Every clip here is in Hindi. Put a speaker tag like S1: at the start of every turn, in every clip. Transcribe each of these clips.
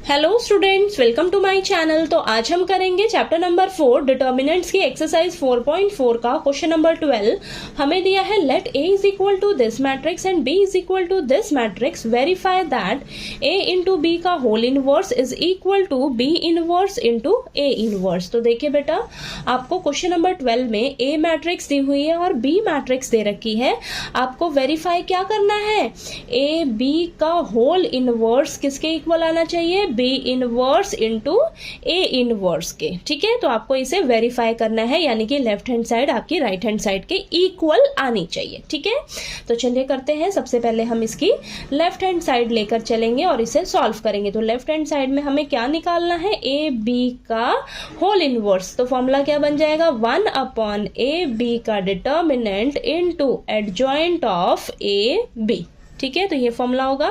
S1: Hello students, welcome to my channel. तो आज हम करेंगे चैप्टर नंबर 4 डिटर्मिनेंट्स की एक्सरसाइज 4.4 का क्वेश्चन नंबर 12। हमें दिया है let A is equal to this matrix and B is equal to this matrix, verify that A into B का whole inverse is equal to B inverse into A inverse. तो देखिए बेटा, आपको क्वेश्चन नंबर 12 में ए मैट्रिक्स दी हुई है और बी मैट्रिक्स दे रखी है। आपको वेरीफाई क्या करना है, ए बी का होल इनवर्स किसके इक्वल आना चाहिए, B inverse into A inverse के। ठीक है, तो आपको इसे वेरीफाई करना है, यानी कि लेफ्ट हैंड साइड आपकी राइट हैंड साइड के इक्वल आनी चाहिए। ठीक है, तो चलिए करते हैं। सबसे पहले हम इसकी लेफ्ट हैंड साइड लेकर चलेंगे और इसे सॉल्व करेंगे। तो लेफ्ट हैंड साइड में हमें क्या निकालना है, ए बी का होल इनवर्स। तो फॉर्मूला क्या बन जाएगा, 1 अपॉन ए बी का determinant into adjoint of A B. ठीक है, तो ये फॉर्मूला होगा।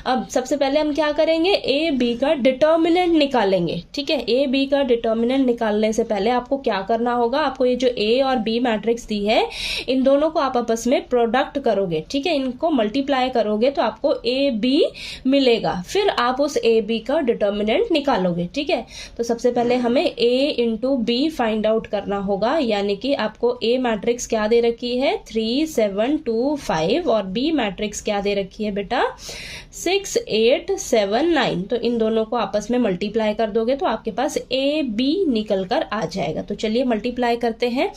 S1: अब सबसे पहले हम क्या करेंगे, ए बी का डिटर्मिनेंट निकालेंगे। ठीक है, ए बी का डिटर्मिनेंट निकालने से पहले आपको क्या करना होगा, आपको ये जो ए और बी मैट्रिक्स दी है, इन दोनों को आप आपस में प्रोडक्ट करोगे। ठीक है, इनको मल्टीप्लाई करोगे तो आपको ए बी मिलेगा, फिर आप उस ए बी का डिटर्मिनेंट निकालोगे। ठीक है, तो सबसे पहले हमें ए इंटू बी फाइंड आउट करना होगा, यानी कि आपको ए मैट्रिक्स क्या दे रखी है, 3 7 2 5 और बी मैट्रिक्स क्या दे रखी है बेटा, 6 8 7 9। तो इन दोनों को आपस में मल्टीप्लाई कर दोगे तो आपके पास ए बी निकल कर आ जाएगा। तो चलिए मल्टीप्लाई करते हैं।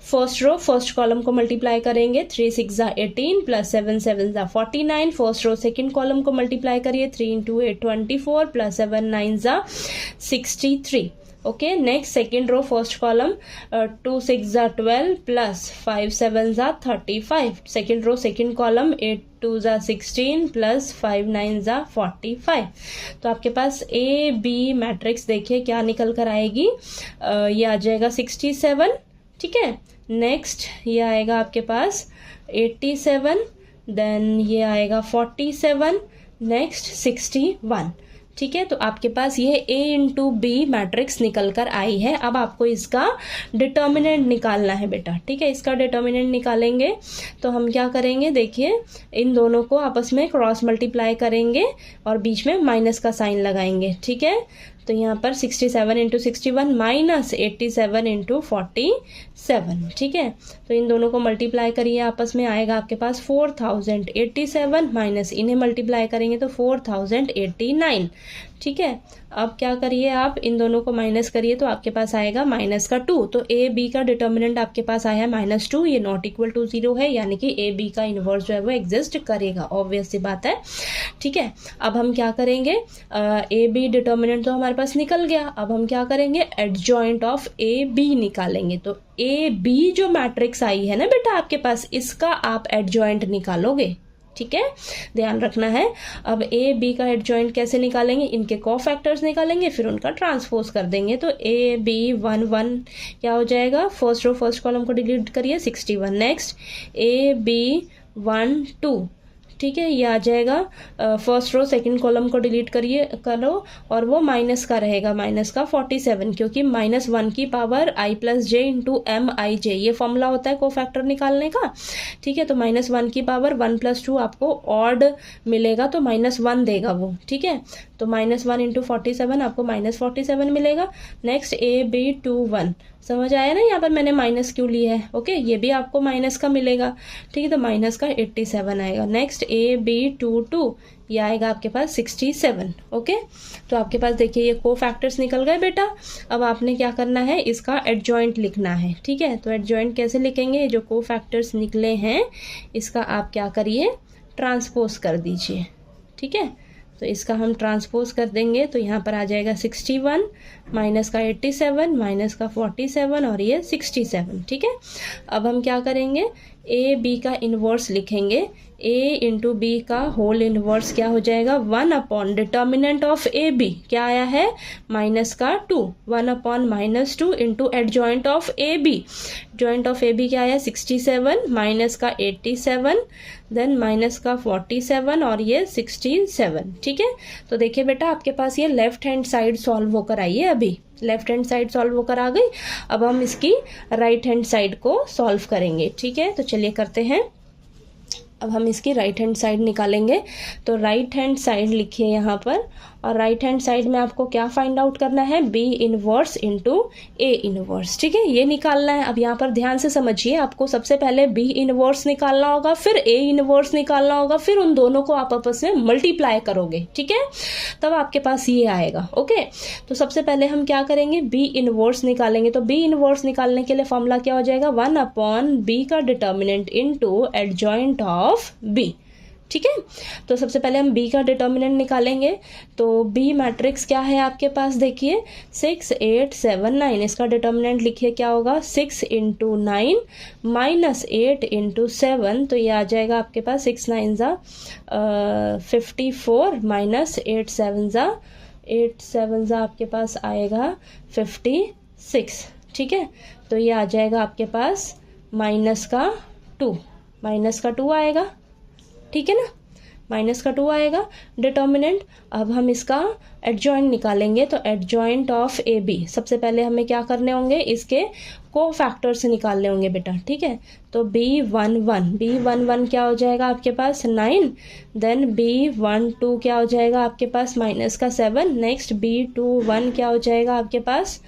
S1: फर्स्ट रो फर्स्ट कॉलम को मल्टीप्लाई करेंगे, 3 6 जा 18 प्लस 7 7 जा 49। फर्स्ट रो सेकंड कॉलम को मल्टीप्लाई करिए, 3 इंटू 8 24 प्लस 7 9 जा 63। Okay, next second row first column, 2 6 जा 12 प्लस 5 7 जा 35। सेकेंड रो सेकेंड कॉलम, 8 2 जा 16 प्लस 5 9 जा 45। तो आपके पास ए बी मैट्रिक्स देखिए क्या निकल कर आएगी, ये आ जाएगा 67। ठीक है, नेक्स्ट ये आएगा आपके पास 87, देन ये आएगा 47, नेक्स्ट 61। ठीक है, तो आपके पास ये ए इंटू बी मैट्रिक्स निकल कर आई है। अब आपको इसका डिटर्मिनेंट निकालना है बेटा। ठीक है, इसका डिटर्मिनेंट निकालेंगे तो हम क्या करेंगे, देखिए इन दोनों को आपस में क्रॉस मल्टीप्लाई करेंगे और बीच में माइनस का साइन लगाएंगे। ठीक है, तो यहाँ पर 67 इंटू 61 माइनस 87 इंटू 47। ठीक है, तो इन दोनों को मल्टीप्लाई करिए, आपस में आएगा आपके पास 4087 माइनस इन्हें मल्टीप्लाई करेंगे तो 4089। ठीक है, अब क्या करिए, आप इन दोनों को माइनस करिए तो आपके पास आएगा माइनस का 2। तो ए बी का डिटर्मिनेंट आपके पास आया है -2, ये नॉट इक्वल टू 0 है, यानी कि ए बी का इनवर्स जो है वो एग्जिस्ट करेगा, ऑब्वियस सी बात है। ठीक है, अब हम क्या करेंगे, ए बी डिटर्मिनेंट तो हमारे पास निकल गया, अब हम क्या करेंगे, एडजॉइंट ऑफ ए बी निकालेंगे। तो ए बी जो मैट्रिक्स आई है ना बेटा आपके पास, इसका आप एडजॉइंट निकालोगे। ठीक है, ध्यान रखना है। अब ए बी का एडजॉइंट कैसे निकालेंगे, इनके कोफैक्टर्स निकालेंगे, फिर उनका ट्रांसपोज कर देंगे। तो ए बी 1 1 क्या हो जाएगा, फर्स्ट रो फर्स्ट कॉलम को डिलीट करिए, 61। नेक्स्ट ए बी 1 2, ठीक है, ये आ जाएगा फर्स्ट रो सेकंड कॉलम को डिलीट करो और वो माइनस का रहेगा, माइनस का 47, क्योंकि -1 की power i plus J into M I J, ये फॉर्मूला होता है कोफैक्टर निकालने का। ठीक है, तो -1 की पावर 1 + 2 आपको ऑड मिलेगा तो -1 देगा वो। ठीक है, तो -1 इंटू 47 आपको -47 मिलेगा। नेक्स्ट ए बी 2 1, समझ आया ना, यहाँ पर मैंने माइनस क्यों लिया है। ओके, ये भी आपको माइनस का मिलेगा। ठीक है, तो माइनस का 87 आएगा। नेक्स्ट ए बी 2 2, ये आएगा आपके पास 67। ओके, तो आपके पास देखिए ये कोफैक्टर्स निकल गए बेटा। अब आपने क्या करना है, इसका एडजॉइंट लिखना है। ठीक है, तो एडजॉइंट कैसे लिखेंगे, जो कोफैक्टर्स निकले हैं इसका आप क्या करिए, ट्रांसपोज कर दीजिए। ठीक है, तो इसका हम ट्रांसपोज कर देंगे तो यहाँ पर आ जाएगा 61 माइनस का 87 माइनस का 47 और ये 67। ठीक है, अब हम क्या करेंगे, ए बी का इनवर्स लिखेंगे। ए इंटू बी का होल इनवर्स क्या हो जाएगा, 1 अपॉन डिटर्मिनेंट ऑफ ए बी क्या आया है, माइनस का 2, 1 upon -2 into adjoint of A B. Joint of A B क्या आया, 67 माइनस का 87, देन माइनस का 47 और ये 67। ठीक है, तो देखिए बेटा आपके पास ये लेफ्ट हैंड साइड सॉल्व होकर आई है, अभी लेफ्ट हैंड साइड सॉल्व होकर आ गई। अब हम इसकी राइट हैंड साइड को सॉल्व करेंगे। ठीक है, तो चलिए करते हैं। अब हम इसकी राइट हैंड साइड निकालेंगे। तो राइट हैंड साइड लिखिए यहाँ पर और राइट हैंड साइड में आपको क्या फाइंड आउट करना है, B inverse into A inverse. ठीक है, ये निकालना है। अब यहाँ पर ध्यान से समझिए, आपको सबसे पहले बी इनवर्स निकालना होगा, फिर ए इनवर्स निकालना होगा, फिर उन दोनों को आप आपस में मल्टीप्लाई करोगे। ठीक है, तब आपके पास ये आएगा। ओके, तो सबसे पहले हम क्या करेंगे, बी इनवर्स निकालेंगे। तो बी इनवर्स निकालने के लिए फॉर्मूला क्या हो जाएगा, 1/b का determinant into adjoint of B. ठीक है, तो सबसे पहले हम b का डिटर्मिनेंट निकालेंगे। तो b मैट्रिक्स क्या है आपके पास, देखिए 6 8 7 9। इसका डिटर्मिनेंट लिखिए, क्या होगा, 6 इंटू 9 माइनस 8 इंटू 7। तो ये आ जाएगा आपके पास 6 9 ज़ा 54 माइनस 8 7 ज़ा आपके पास आएगा 56। ठीक है, तो ये आ जाएगा आपके पास माइनस का 2 आएगा। ठीक है ना, माइनस का 2 आएगा डिटर्मिनेंट। अब हम इसका एडजॉइंट निकालेंगे। तो एडजॉइंट ऑफ ए बी, सबसे पहले हमें क्या करने होंगे, इसके को फैक्टर से निकालने होंगे बेटा। ठीक है, तो B11 क्या हो जाएगा आपके पास 9, देन B12 क्या हो जाएगा आपके पास माइनस का 7, नेक्स्ट B21 क्या हो जाएगा आपके पास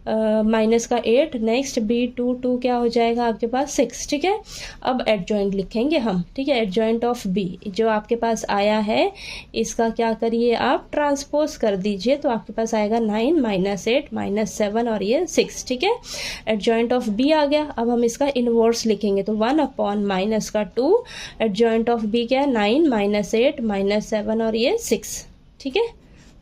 S1: माइनस का 8, नेक्स्ट B22 क्या हो जाएगा आपके पास 6। ठीक है, अब एडजॉइंट लिखेंगे हम। ठीक है, एडजॉइंट ऑफ B जो आपके पास आया है, इसका क्या करिए आप ट्रांसपोज कर दीजिए। तो आपके पास आएगा 9 माइनस 8 माइनस 7 और ये 6। ठीक है, एडजॉइंट ऑफ B आ गया। अब हम इसका इनवर्स लिखेंगे। तो 1 माइनस का 2, एडजॉइंट ऑफ B क्या है, 9 माइनस 8 माइनस 7 और ये 6। ठीक है,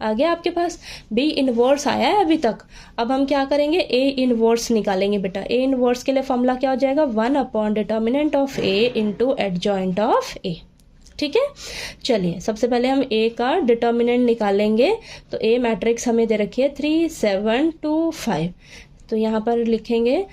S1: आ गया आपके पास। बी इनवर्स आया है अभी तक। अब हम क्या करेंगे, ए इनवर्स निकालेंगे बेटा। ए इनवर्स के लिए फॉर्मूला क्या हो जाएगा, 1 determinant of A into adjoint of A. ठीक है, चलिए सबसे पहले हम ए का डिटर्मिनेंट निकालेंगे। तो ए मैट्रिक्स हमें दे रखी है 3 7 2 5। तो यहाँ पर लिखेंगे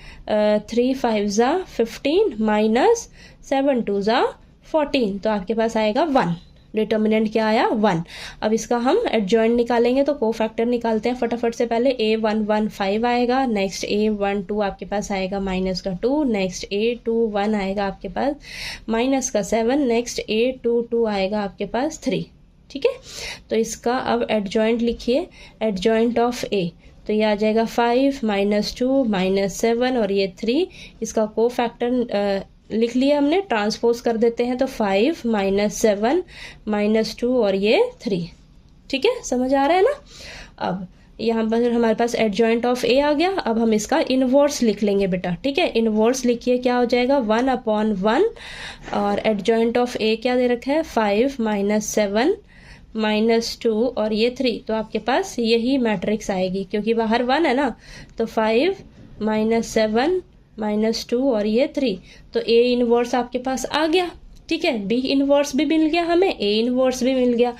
S1: 3 5 ज़ा 15 माइनस 7 2 ज़ा 14। तो आपके पास आएगा 1। डिटर्मिनेंट क्या आया, 1। अब इसका हम एडजॉइंट निकालेंगे। तो को फैक्टर निकालते हैं फटाफट से। पहले A11 आएगा, नेक्स्ट A12 आपके पास आएगा माइनस का 2, नेक्स्ट A21 आएगा आपके पास माइनस का 7, नेक्स्ट A22 आएगा आपके पास 3। ठीक है, तो इसका अब एडजॉइंट लिखिए, एडजॉइंट ऑफ A। तो ये आ जाएगा 5 माइनस 2 माइनस 7 और ये 3। इसका को फैक्टर लिख लिया हमने, ट्रांसपोज कर देते हैं। तो 5 माइनस 7 माइनस 2 और ये 3। ठीक है, समझ आ रहा है ना। अब यहाँ पर हमारे पास एडजॉइंट ऑफ ए आ गया। अब हम इसका इनवर्स लिख लेंगे बेटा। ठीक है, इनवर्स लिखिए, क्या हो जाएगा 1/1 और एडजॉइंट ऑफ ए क्या दे रखा है, 5 माइनस 7 माइनस 2 और ये 3। तो आपके पास यही मैट्रिक्स आएगी, क्योंकि बाहर 1 है ना। तो 5 माइनस 7 माइनस 2 और ये 3। तो ए इनवर्स आपके पास आ गया। ठीक है, बी इनवर्स भी मिल गया हमें, ए इनवर्स भी मिल गया।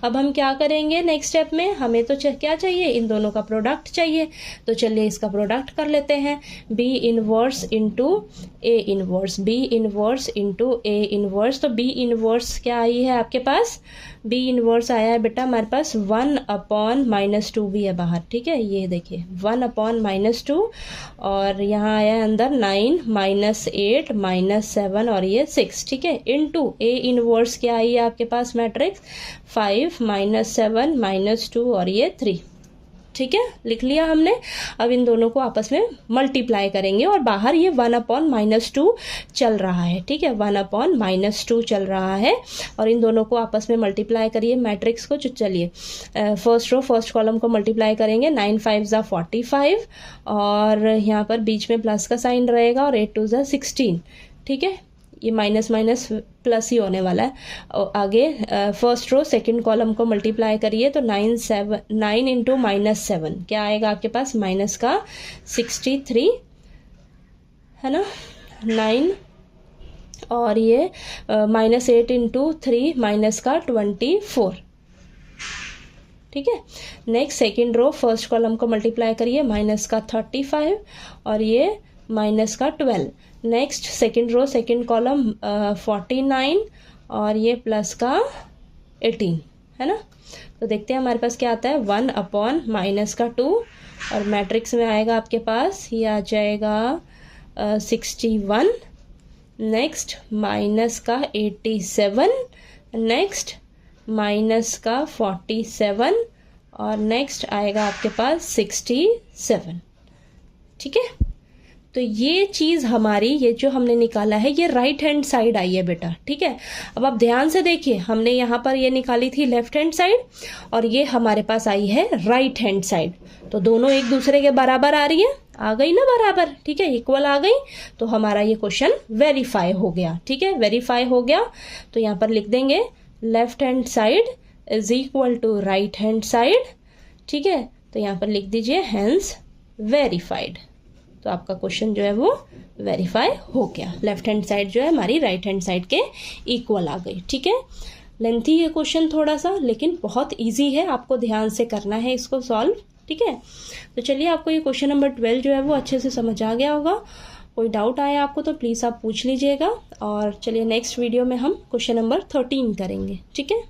S1: अब हम क्या करेंगे नेक्स्ट स्टेप में, हमें तो क्या चाहिए, इन दोनों का प्रोडक्ट चाहिए। तो चलिए इसका प्रोडक्ट कर लेते हैं। B inverse into A inverse, B inverse into A inverse. तो बी इनवर्स क्या आई है आपके पास, बी इनवर्स आया है बेटा हमारे पास 1/-2 भी है बाहर। ठीक है, ये देखिए 1/-2 और यहाँ आया है अंदर 9 माइनस 8 माइनस 7 और ये 6। ठीक है, इनटू ए इनवर्स क्या आई है आपके पास मैट्रिक्स 5 माइनस 7 माइनस 2 और ये 3। ठीक है, लिख लिया हमने। अब इन दोनों को आपस में मल्टीप्लाई करेंगे और बाहर ये 1/-2 चल रहा है। ठीक है, 1/-2 चल रहा है और इन दोनों को आपस में मल्टीप्लाई करिए मैट्रिक्स को। चलिए फर्स्ट रो फर्स्ट कॉलम को मल्टीप्लाई करेंगे। 9 5 ज़ा 45 और यहाँ पर बीच में प्लस का साइन रहेगा और 8 2 ज़ा 16। ठीक है, ये माइनस माइनस प्लस ही होने वाला है। और आगे फर्स्ट रो सेकंड कॉलम को मल्टीप्लाई करिए। तो 9 इंटू माइनस 7 क्या आएगा आपके पास, माइनस का 63 है ना, 9 और ये माइनस 8 इंटू 3 माइनस का 24। ठीक है, next second row first column को मल्टीप्लाई करिए, माइनस का 35 और ये माइनस का 12। Next second row second column 49 और ये प्लस का 18 है ना। तो देखते हैं हमारे पास क्या आता है, 1/-2 और मैट्रिक्स में आएगा आपके पास ये आ जाएगा 61, नेक्स्ट माइनस का 87, नेक्स्ट माइनस का 47 और नेक्स्ट आएगा आपके पास 67। ठीक है, तो ये चीज हमारी, ये जो हमने निकाला है ये राइट हैंड साइड आई है बेटा। ठीक है, अब आप ध्यान से देखिए, हमने यहाँ पर ये निकाली थी लेफ्ट हैंड साइड और ये हमारे पास आई है राइट हैंड साइड, तो दोनों एक दूसरे के बराबर आ रही है, आ गई ना बराबर। ठीक है, इक्वल आ गई, तो हमारा ये क्वेश्चन वेरीफाई हो गया। ठीक है, वेरीफाई हो गया, तो यहाँ पर लिख देंगे left hand side is equal to right hand side. ठीक है, तो यहाँ पर लिख दीजिए हेंस वेरीफाइड, तो आपका क्वेश्चन जो है वो वेरीफाई हो गया। लेफ्ट हैंड साइड जो है हमारी राइट हैंड साइड के इक्वल आ गई। ठीक है, लेंथी है क्वेश्चन थोड़ा सा, लेकिन बहुत इजी है, आपको ध्यान से करना है इसको सॉल्व। ठीक है, तो चलिए, आपको ये क्वेश्चन नंबर 12 जो है वो अच्छे से समझ आ गया होगा। कोई डाउट आया आपको तो प्लीज़ आप पूछ लीजिएगा, और चलिए नेक्स्ट वीडियो में हम क्वेश्चन नंबर 13 करेंगे। ठीक है।